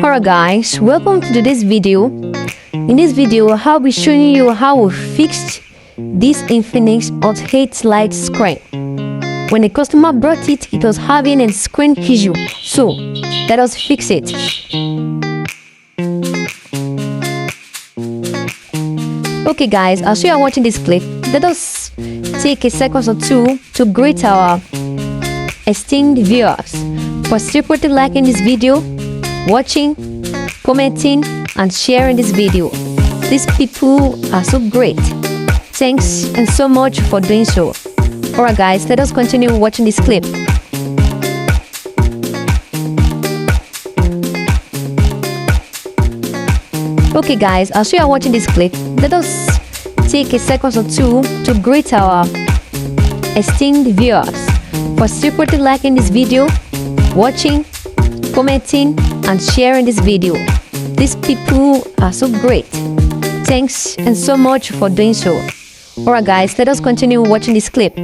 Alright guys, welcome to today's video. In this video, I'll be showing you how we fixed this Infinix Hot 8 Lite screen. When the customer brought it, it was having a screen issue. So, let us fix it. Okay guys, as you are watching this clip, let us take a second or two to greet our esteemed viewers for secretly liking this video, watching, commenting, and sharing this video. These people are so great. Thanks and so much for doing so. Alright guys, let us continue watching this clip. Okay guys, as you are watching this clip, let us take a second or two to greet our esteemed viewers for secretly liking this video, watching, commenting, and sharing this video. These people are so great. Thanks and so much for doing so. Alright guys, let us continue watching this clip.